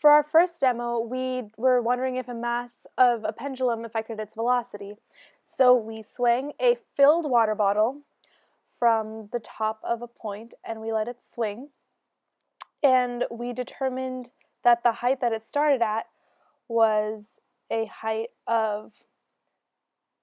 For our first demo, we were wondering if a mass of a pendulum affected its velocity. So we swing a filled water bottle from the top of a point and we let it swing. And we determined that the height that it started at was a height of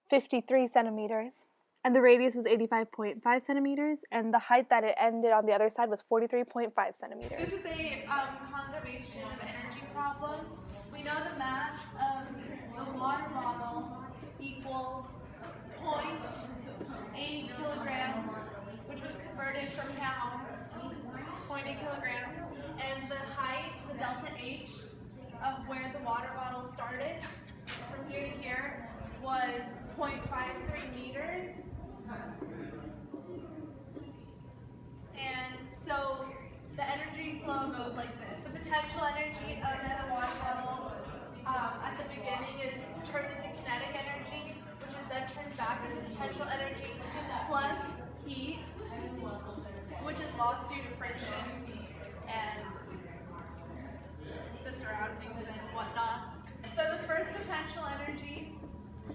53 centimeters. And the radius was 85.5 centimeters, and the height that it ended on the other side was 43.5 centimeters. This is a conservation of energy problem. We know the mass of the water bottle equals 0.8 kilograms, which was converted from pounds, 0.8 kilograms, and the height, the delta H, of where the water bottle started, from here to here, was 0.53 meters. And so the energy flow goes like this. The potential energy of the water bottle at the beginning is turned into kinetic energy, which is then turned back into potential energy plus heat, which is lost due to friction and the surroundings and whatnot. So the first potential energy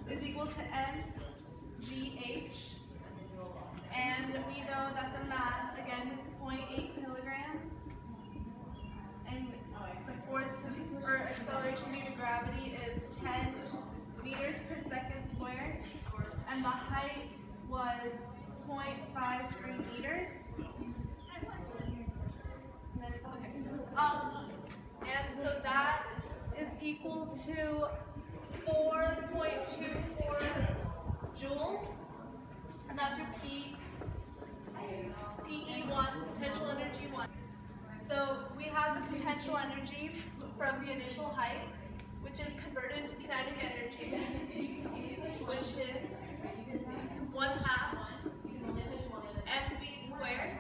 is equal to mgh. And we know that the mass, again, is 0.8 kilograms. And the force or acceleration due to gravity is 10 meters per second squared. And the height was 0.53 meters. And so that is equal to 4.24 joules. And that's your PE1, potential energy 1. So we have the potential energy from the initial height, which is converted into kinetic energy, which is 1/2 mv squared.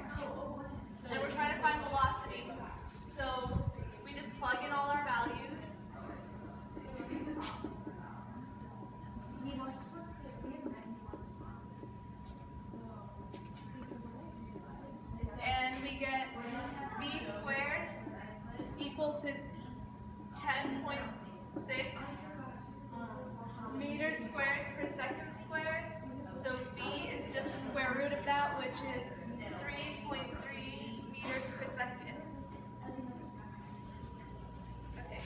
And we're trying to find velocity. So we just plug in all our values. And we get v squared equal to 10.6 meters squared per second squared. So v is just the square root of that, which is 3.3 meters per second. Okay.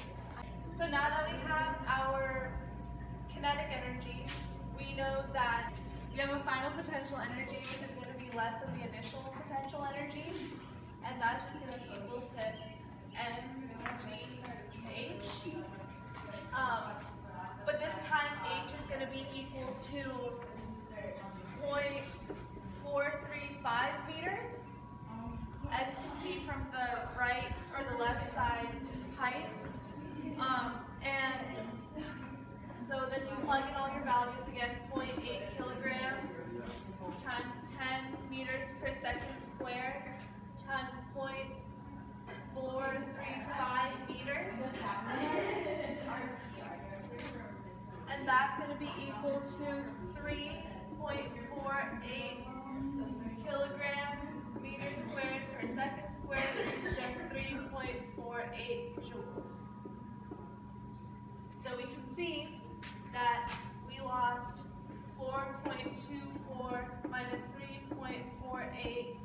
So now that we have our kinetic energy, we know that we have a final potential energy, which is going to be less than the initial potential energy, and that's just going to be equal to mgh. But this time h is going to be equal to 0.435 meters, as you can see from the right or the left side's height. And so then you plug in all your values again, 0.8 kilograms times 10 meters per second squared times 0.435 meters. And that's going to be equal to 3.48 kilograms meters squared per second squared, which is just 3.48 joules. So we can see that we lost 4.24 minus 3.48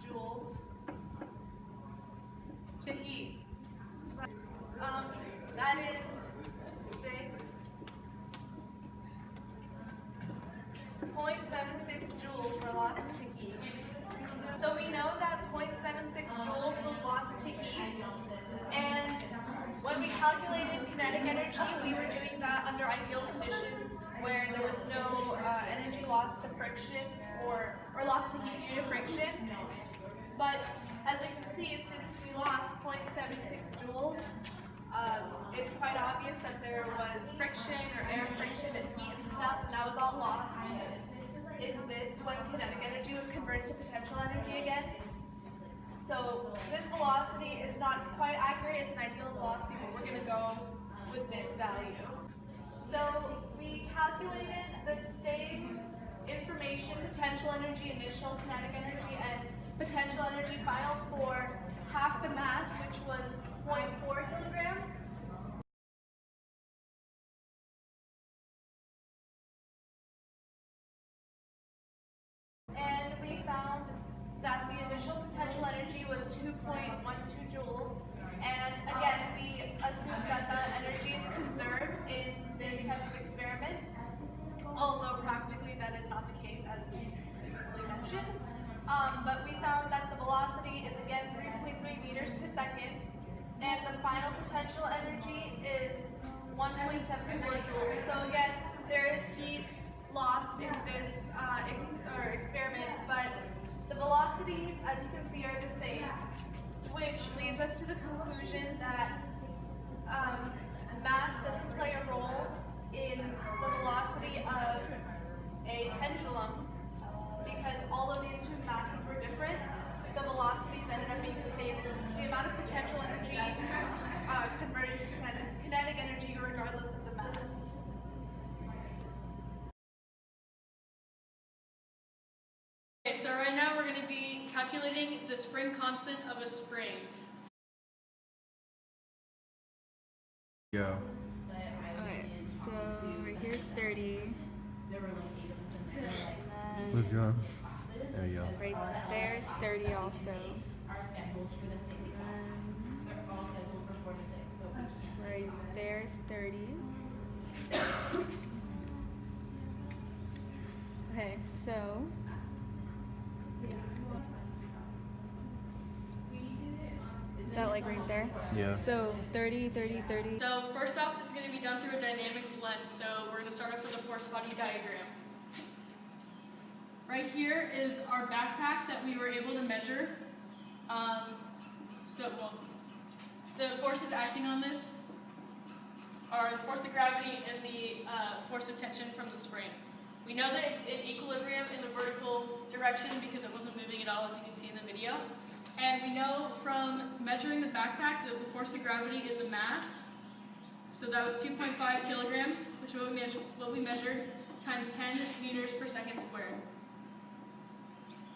joules to heat. That is 0.76 joules were lost to heat. So we know that 0.76 joules was lost to heat, and when we calculated kinetic energy, we were doing that under ideal conditions where there was no energy loss to friction or loss to heat due to friction. But as we can see, since we lost 0.76 joules, it's quite obvious that there was friction or air friction and heat and stuff, and that was all lost when kinetic energy was converted to potential energy again. So this velocity is not quite accurate, it's an ideal velocity, but we're going to go with this value. So we calculated the same information, potential energy, initial kinetic energy, and potential energy final for half the mass, which was 0.4 kilograms. And we found that the initial potential energy was 2.12 joules. And again, we assumed that the energy is conserved in this type of experiment, although practically that is not the case, as we previously mentioned. But we found that the velocity is again 3.3 meters per second, and the final potential energy is 1.74 joules. So again, there is heat lost in this experiment, but the velocities, as you can see, are the same, which leads us to the conclusion that mass doesn't play a role in the velocity of a pendulum, because all of these two masses were different. The velocities ended up being the same. The amount of potential energy converted to kinetic energy regardless of the mass. Okay, so right now we're going to be calculating the spring constant of a spring. Yeah. Alright, so right here's 30. And Move your arm. There you go. right there's 30 also. And right there's 30. Okay, so is that like right there? Yeah. So 30, 30, 30. So first off, this is going to be done through a dynamics lens. So we're going to start off with a force body diagram. Right here is our backpack that we were able to measure. The forces acting on this are the force of gravity and the force of tension from the spring. We know that it's in equilibrium in the vertical direction because it wasn't moving at all, as you can see in the video. And we know from measuring the backpack that the force of gravity is the mass. So that was 2.5 kilograms, which is what we measured, times 10 meters per second squared,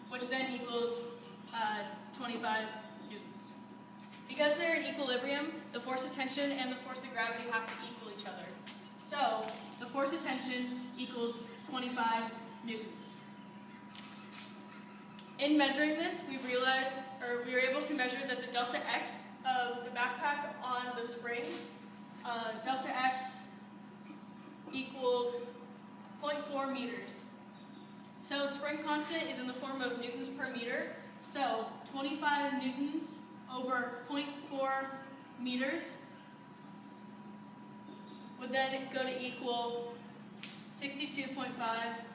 which then equals 25 newtons. Because they're in equilibrium, the force of tension and the force of gravity have to equal each other. So the force of tension equals 25 newtons. In measuring this, we were able to measure that the delta x of the backpack on the spring, delta x equaled 0.4 meters. So spring constant is in the form of newtons per meter. So 25 newtons over 0.4 meters would then go to equal 62.5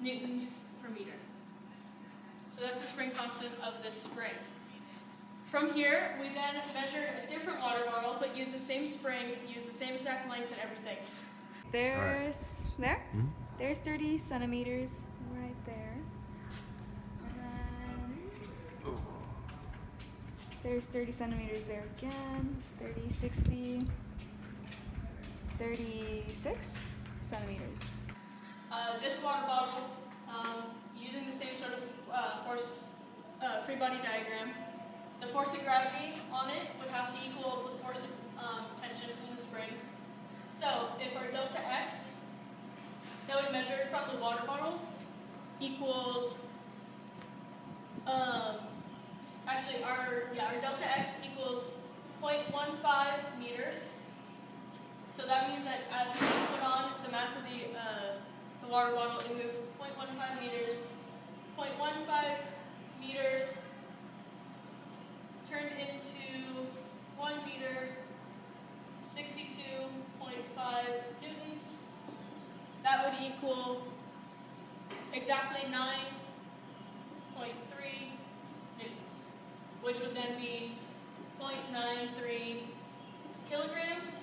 newtons per meter. So that's the spring constant of this spring. From here, we then measure a different water bottle, but use the same spring, use the same exact length and everything. There's there? Mhm. There's 30 centimeters right there. And then there's 30 centimeters there again. 30, 60, 36 centimeters. This water bottle, using the same sort of free body diagram, the force of gravity on it would have to equal the force of tension from the spring. So if our delta x that we measured from the water bottle equals, our delta x equals 0.15 meters. So that means that as we put on the mass of the water bottle, it moved 0.15 meters. 0.15 meters turned into 1 meter, 62.5 newtons. That would equal exactly 9.3 newtons, which would then be 0.93 kilograms.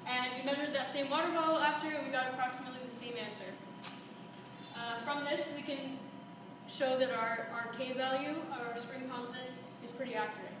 And we measured that same water bottle after, and we got approximately the same answer. From this, we can show that our K value, our spring constant, is pretty accurate.